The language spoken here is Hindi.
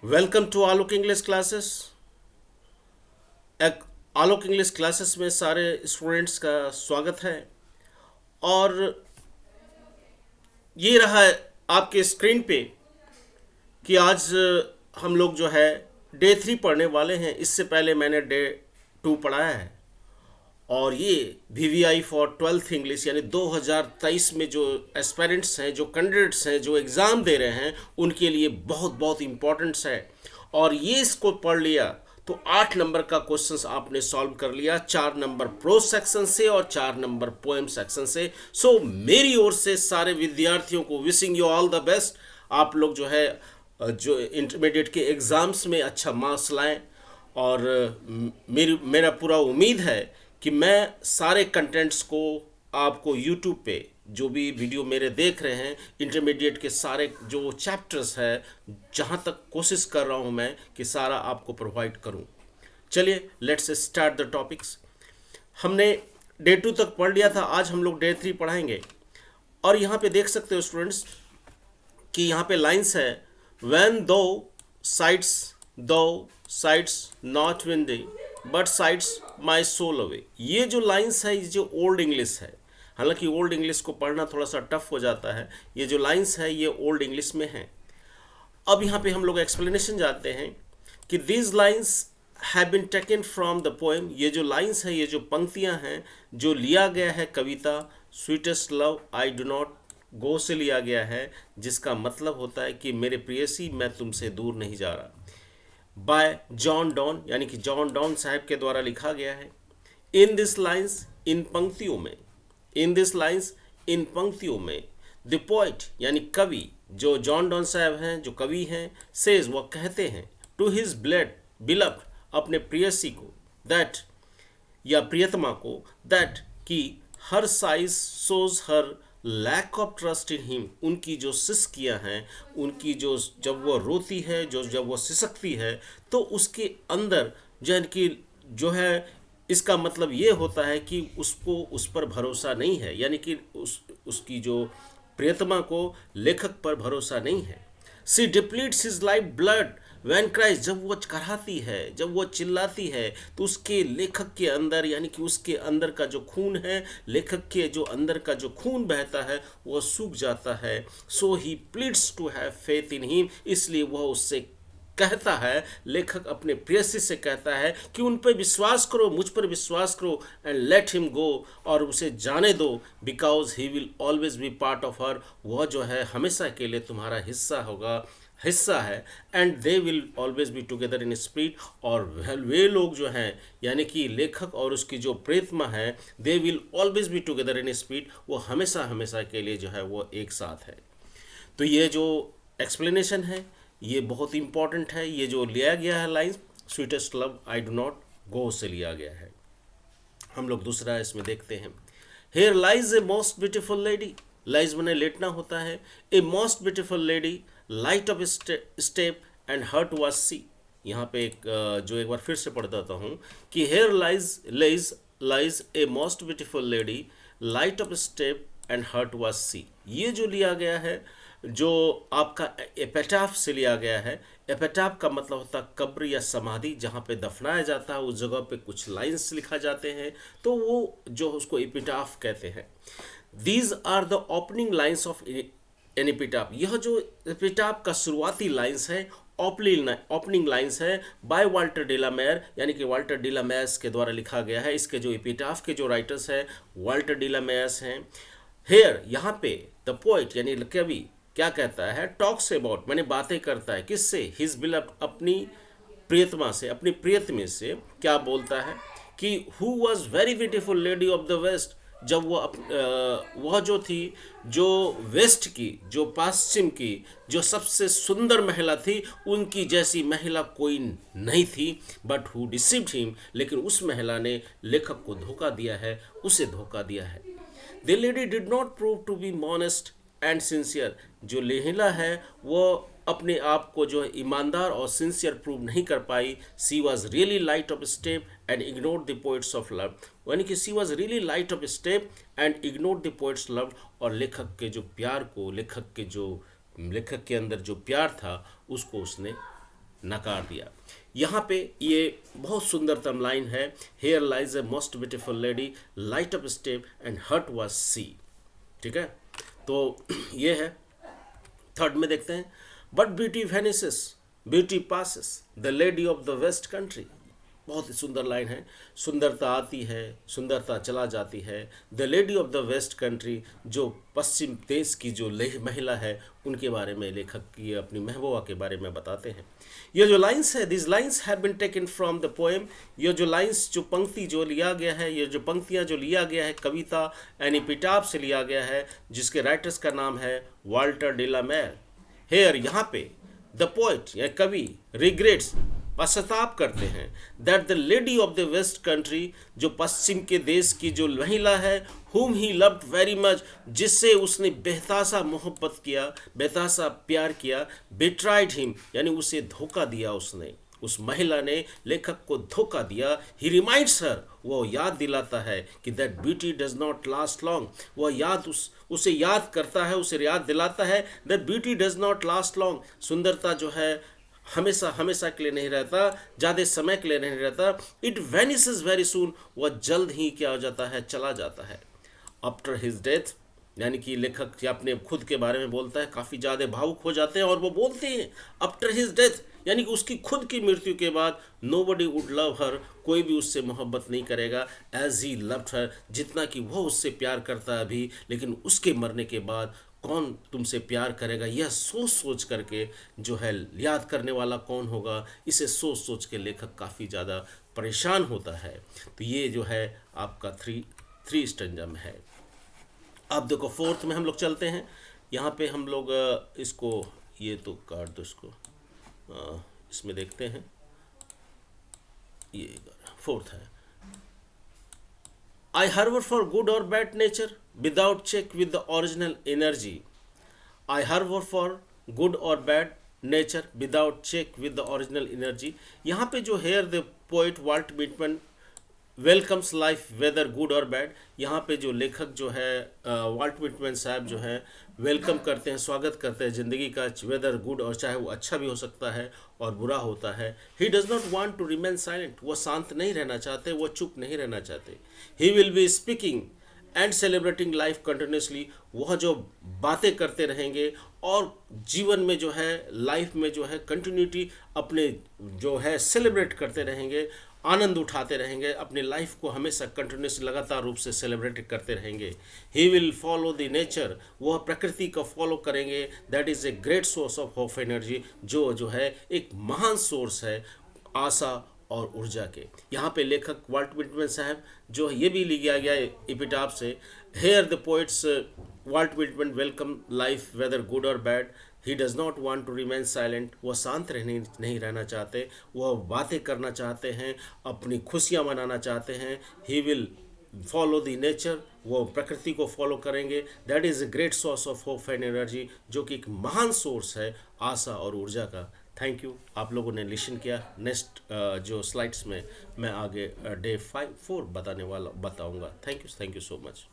Welcome to Alok English classes. Alok English classes में सारे स्टूडेंट्स का स्वागत है। और ये रहा है आपके स्क्रीन पे कि आज हम लोग जो है डे 3 पढ़ने वाले हैं। इससे पहले मैंने डे 2 पढ़ाया है। और ये VVI फॉर 12th इंग्लिश यानी 2023 में जो एस्पेरेंट्स हैं, जो कैंडिडेट्स हैं, जो एग्ज़ाम दे रहे हैं, उनके लिए बहुत बहुत इम्पोर्टेंट्स है। और ये इसको पढ़ लिया तो 8 नंबर का क्वेश्चंस आपने सॉल्व कर लिया, 4 नंबर प्रोज सेक्शन से और 4 नंबर पोएम सेक्शन से। सो मेरी ओर से सारे विद्यार्थियों को wishing you all the best. आप लोग जो है जो इंटरमीडिएट के एग्ज़ाम्स में अच्छा मार्क्स लाएं। और मेरा पूरा उम्मीद है कि मैं सारे कंटेंट्स को आपको यूट्यूब पे जो भी वीडियो मेरे देख रहे हैं, इंटरमीडिएट के सारे जो चैप्टर्स है, जहाँ तक कोशिश कर रहा हूँ मैं कि सारा आपको प्रोवाइड करूँ। चलिए लेट्स स्टार्ट द टॉपिक्स। हमने डे 2 तक पढ़ लिया था, आज हम लोग डे 3 पढ़ाएंगे। और यहाँ पे देख सकते हो स्टूडेंट्स कि यहाँ पे लाइंस है, when do sides not windy but sides my soul away. ये जो लाइंस है, ये जो ओल्ड इंग्लिश है, हालांकि ओल्ड इंग्लिश को पढ़ना थोड़ा सा टफ हो जाता है। ये जो लाइंस है ये ओल्ड इंग्लिश में है। अब यहाँ पे हम लोग एक्सप्लेनेशन जानते हैं कि these lines have been taken from the poem. ये जो लाइंस है, ये जो पंक्तियाँ हैं, जो लिया गया है कविता sweetest love I do not go से लिया गया है, जिसका मतलब होता है कि मेरे प्रेयसी मैं तुमसे दूर नहीं जा रहा, बाय जॉन डॉन, यानी कि जॉन डॉन साहब के द्वारा लिखा गया है। इन दिस लाइंस, इन पंक्तियों में, इन दिस लाइंस, इन पंक्तियों में, द पोइट यानी कवि, जो जॉन डॉन साहब हैं, जो कवि हैं, सेज वह कहते हैं टू हिज बिलव्ड अपने प्रेयसी को, दैट या प्रियतमा को, दैट कि her sighs shows her lack of trust in him. उनकी जो सिसकियाँ हैं, उनकी जो जब वो रोती है, जब वो सिसकती है, तो उसके अंदर जो है इसका मतलब ये होता है कि उसको उस पर भरोसा नहीं है, यानी कि उसकी जो प्रियतमा को लेखक पर भरोसा नहीं है। She depletes his life blood when cries, जब वो कराहती है, जब वो चिल्लाती है, तो उसके लेखक के अंदर, यानी कि उसके अंदर का जो खून है, लेखक के जो अंदर का जो खून बहता है, वो सूख जाता है। So he pleads to have faith in him, इसलिए वह उससे कहता है, लेखक अपने प्रेयसी से कहता है कि उन पर विश्वास करो, मुझ पर विश्वास करो, एंड लेट हिम गो, और उसे जाने दो, because he will always be part of her, वह जो है हमेशा के लिए तुम्हारा हिस्सा है, and they will always be together in spirit, और वे लोग जो हैं, यानी कि लेखक और उसकी जो प्रेतमा है, they will always be together in spirit, वो हमेशा हमेशा के लिए जो है वो एक साथ है। तो ये जो एक्सप्लेनेशन है ये बहुत इंपॉर्टेंट है। ये जो लिया गया है line sweetest love I do not go से लिया गया है। हम लोग दूसरा इसमें देखते हैं, here lies a most beautiful lady. Lies बने लेटना होता है। A most beautiful lady light of step and heart was she. यहाँ पे जो एक बार फिर से पढ़ देता हूँ कि here lies a most beautiful lady light of step and heart was she. ये जो लिया गया है, जो आपका एपिटाफ से लिया गया है। एपिटाफ का मतलब होता है कब्र या समाधि, जहाँ पे दफनाया जाता है, उस जगह पे कुछ लाइंस लिखा जाते हैं, तो वो जो उसको एपिटाफ कहते हैं। These are the opening lines of an epitaph. यह जो एपिटाफ का शुरुआती लाइंस है, ओपनिंग लाइंस है, बाय वाल्टर डिलामेयर, यानी कि वाल्टर डिलामेयर्स के द्वारा लिखा गया है। इसके जो एपिटाफ के जो राइटर्स हैं वाल्टर डिलामेयर्स हैं। हेयर, यहाँ पे द पोइट यानी कवि क्या कहता है, टॉक्स अबाउट, मैंने बातें करता है, किससे, हिज बिलव्ड, अपनी प्रियतमा से, अपनी प्रियतमी से क्या बोलता है कि who was very beautiful lady of the west, जब वह जो थी, जो वेस्ट की, जो पश्चिम की जो सबसे सुंदर महिला थी, उनकी जैसी महिला कोई नहीं थी, बट हु डिसीव्ड हिम, लेकिन उस महिला ने लेखक को धोखा दिया है, उसे धोखा दिया है। The lady did not prove to be honest and sincere. जो महिला है वो अपने आप को जो ईमानदार और सिंसियर प्रूव नहीं कर पाई। She was really light of step and ignore the poets of love, यानी कि she was really light of step and ignore the poets love, और लेखक के जो प्यार को, लेखक के अंदर जो प्यार था उसको उसने नकार दिया। यहाँ पे ये बहुत सुंदरतम लाइन है, here lies a most beautiful lady, light up step and heart was she. ठीक है, तो ये है। थर्ड में देखते हैं, but beauty vanishes, beauty passes, the lady of the west country. बहुत ही सुंदर लाइन है, सुंदरता आती है, सुंदरता चला जाती है। The lady of the west country, जो पश्चिम देश की जो महिला है, उनके बारे में लेखक ये अपनी महबूबा के बारे में बताते हैं। ये जो लाइन्स है, this lines have been taken from the poem, ये जो लाइन्स, जो पंक्ति जो लिया गया है, ये जो पंक्तियाँ जो लिया गया है, कविता यानी एपिटाफ से लिया गया है, जिसके राइटर्स का नाम है वाल्टर डे ला मेर। हेयर, यहाँ पे द पोइट या कवि रिग्रेट्स, पश्चाताप करते हैं, that the lady of the west country, जो पश्चिम के देश की जो महिला है, whom he loved very much, जिससे उसने बेहतासा मोहब्बत किया, बेहतासा प्यार किया, betrayed him, यानी उसे धोखा दिया, उसने, उस महिला ने लेखक को धोखा दिया। ही रिमाइंड्स हर, वो याद दिलाता है कि that beauty does not last long, वह याद उसे याद करता है, उसे याद दिलाता है that beauty does not last long, सुंदरता जो है हमेशा हमेशा के लिए नहीं रहता, ज़्यादा समय के लिए नहीं रहता। इट वेनिसेस वेरी सून, वह जल्द ही क्या हो जाता है, चला जाता है। आफ्टर हिज डेथ, यानी कि लेखक अपने खुद के बारे में बोलता है, काफ़ी ज़्यादा भावुक हो जाते हैं और वो बोलते हैं आफ्टर हिज डेथ, यानी कि उसकी खुद की मृत्यु के बाद, नोबडी वुड लव हर, कोई भी उससे मोहब्बत नहीं करेगा, एज ही लव्ड हर, जितना कि वह उससे प्यार करता है अभी, लेकिन उसके मरने के बाद कौन तुमसे प्यार करेगा, यह सोच सोच करके जो है, याद करने वाला कौन होगा, इसे सोच सोच के लेखक काफ़ी ज़्यादा परेशान होता है। तो ये जो है आपका थ्री स्टैंजा में है। अब देखो फोर्थ में हम लोग चलते हैं। यहाँ पे हम लोग इसको, ये तो काट दो इसको, इसमें देखते हैं। ये फोर्थ है, I harbor for good or bad nature without check with the original energy. I harbor for good or bad nature without check with the original energy. यहाँ पे जो here the poet Walt Whitman welcomes life whether good और बैड, यहाँ पे जो लेखक जो है वाल्ट विटमैन साहब जो है वेलकम करते हैं, स्वागत करते हैं ज़िंदगी का, वेदर गुड, और चाहे वो अच्छा भी हो सकता है और बुरा होता है। He does not want to remain silent, वो शांत नहीं रहना चाहते, वो चुप नहीं रहना चाहते। He will be speaking and celebrating life continuously, वह जो बातें करते रहेंगे और जीवन में जो है, लाइफ में जो है कंटिन्यूटी अपने जो है सेलिब्रेट करते रहेंगे, आनंद उठाते रहेंगे, अपनी लाइफ को हमेशा कंटिन्यूस लगातार रूप से सेलिब्रेट करते रहेंगे। He will follow the nature, वह प्रकृति को फॉलो करेंगे। That is a great source of hope energy, जो है एक महान सोर्स है आशा और ऊर्जा के। यहाँ पे लेखक वाल्ट विटमैन साहब जो ये भी लिया गया एपिटाफ से, here the poets Walt Whitman welcome life whether good और bad, he does not want to remain silent, वह शांत नहीं रहना चाहते, वह बातें करना चाहते हैं, अपनी खुशियाँ मनाना चाहते हैं। He will follow the nature, वो प्रकृति को फॉलो करेंगे। That is a great source of hope and energy, जो कि एक महान सोर्स है आशा और ऊर्जा का। थैंक यू, आप लोगों ने लिसन किया। नेक्स्ट जो स्लाइड्स में मैं आगे डे 4 बताऊंगा। Thank you so much.